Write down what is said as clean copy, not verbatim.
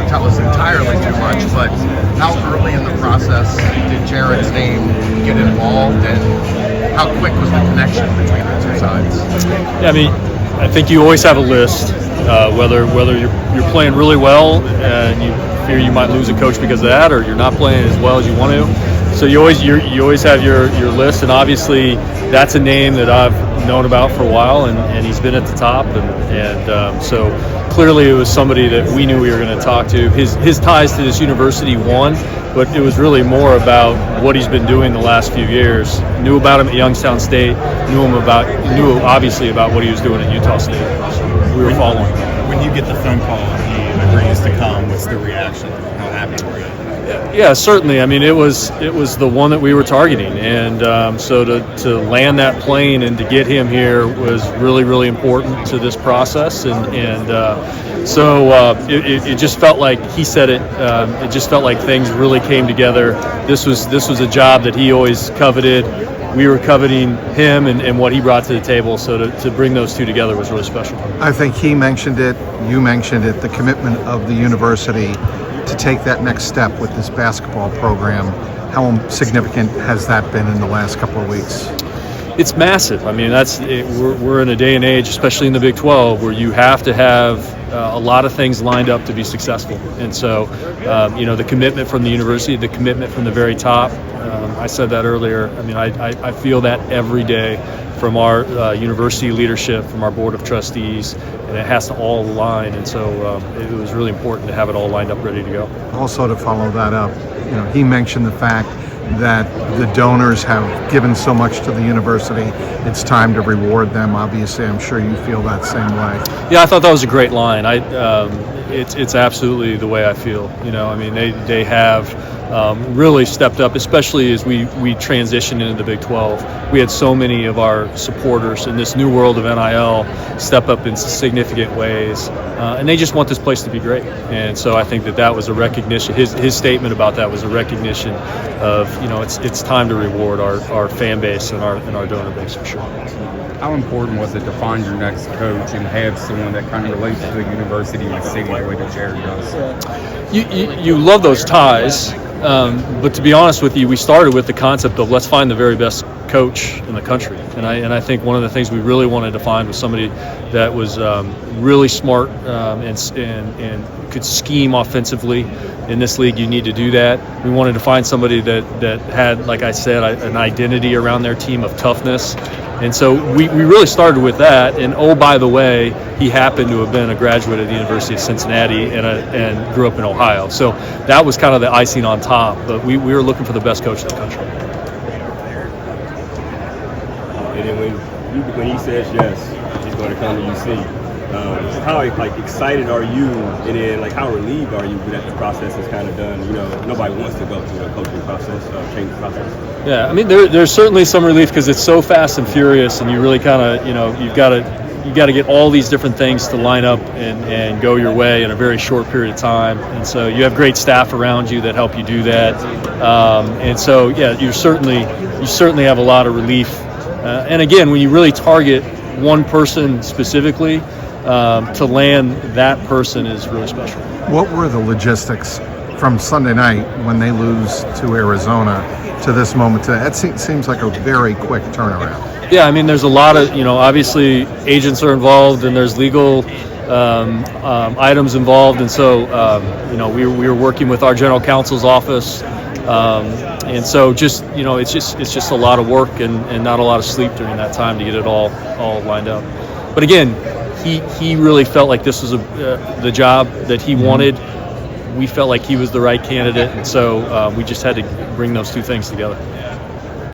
tell us entirely too much, but how early in the process did Jerrod's name get involved, and how quick was the connection between the two sides? Yeah, I mean, I think you always have a list, whether you're playing really well and you fear you might lose a coach because of that, or you're not playing as well as you want to. So you always have your list, and obviously that's a name that I've known about for a while, and he's been at the top, and so clearly it was somebody that we knew we were going to talk to. His ties to this university, one, but it was really more about what he's been doing the last few years. Knew about him at Youngstown State, knew obviously about what he was doing at Utah State. We were following. When you get the phone call and he agrees to come, what's the reaction? How happy were you? Yeah, certainly. I mean, it was the one that we were targeting, and so to land that plane and to get him here was really, really important to this process, and so it just felt like, he said it. It just felt like things really came together. This was a job that he always coveted. We were coveting him and what he brought to the table, so to bring those two together was really special. I think he mentioned it, you mentioned it, the commitment of the university to take that next step with this basketball program. How significant has that been in the last couple of weeks? It's massive. I mean, we're in a day and age, especially in the Big 12, where you have to have a lot of things lined up to be successful. And so, the commitment from the university, the commitment from the very top. I said that earlier. I mean, I feel that every day from our university leadership, from our board of trustees, and it has to all align. And so it was really important to have it all lined up, ready to go. Also, to follow that up, he mentioned the fact that the donors have given so much to the university. It's time to reward them. Obviously, I'm sure you feel that same way. Yeah, I thought that was a great line. It's absolutely the way I feel. I mean, they have really stepped up, especially as we transition into the Big 12. We had so many of our supporters in this new world of NIL step up in significant ways, and they just want this place to be great. And so I think that was a recognition. His statement about that was a recognition of, it's time to reward our fan base and our donor base, for sure. How important was it to find your next coach and have someone that kind of relates to the university and the city the way that Jerrod does? You love those ties, but to be honest with you, we started with the concept of let's find the very best coach in the country, and I think one of the things we really wanted to find was somebody that was really smart and could scheme offensively. In this league, you need to do that. We wanted to find somebody that had, like I said, an identity around their team of toughness. And so we really started with that. And oh, by the way, he happened to have been a graduate of the University of Cincinnati and grew up in Ohio. So that was kind of the icing on top. But we were looking for the best coach in the country. And then when he says yes, he's going to come to UC. How excited are you, and then how relieved are you that the process is kind of done? Nobody wants to go through the coaching process, change process. Yeah, I mean there's certainly some relief because it's so fast and furious, and you really kind of you got to get all these different things to line up and go your way in a very short period of time. And so you have great staff around you that help you do that. And so yeah, you certainly have a lot of relief. And again, when you really target one person specifically, to land that person is really special. What were the logistics from Sunday night when they lose to Arizona to this moment today? That seems like a very quick turnaround. Yeah, I mean, there's a lot of, obviously agents are involved and there's legal items involved. And so, we were working with our general counsel's office. And so just, it's just a lot of work and not a lot of sleep during that time to get it all lined up. But again, he really felt like this was the job that he wanted. We felt like he was the right candidate, and so we just had to bring those two things together.